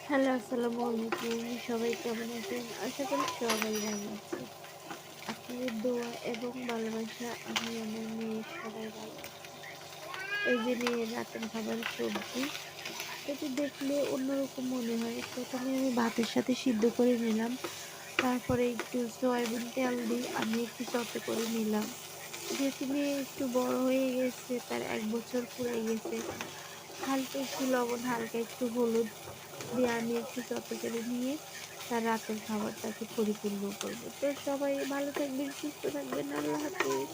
Hello, আসসালামু আলাইকুম। সবাই কেমন আছেন? আশা করি সবাই ভালো আছেন। আপনাদের দোয়া এবং ভালোবাসা আমি আমার মেয়ে সবাই ভালো আছি। এই যে নিয়ে রাতের খাবার সবজি। এটা দেখলে অন্যরকম মনে হয়। ১ম এ আমি ভাতের সাথে সিদ্ধ করে নিলাম। তারপরে একটু সয়াবিন তেল দিয়ে আমি একটু চটে করে নিলাম। যেহেতু মেয়ে একটু বড় হয়ে গেছে, তার ১ বছর পুরাই গেছে। হালকা একটু লবণ, হালকা একটু হলুদ দিয়ে আমি একটু চট করে নিয়ে তার রাতের খাবারটাকে পরিপূর্ণ করব। তো সবাই ভালো থাকবেন, সুস্থ থাকবেন। আল্লাহ হাফেজ।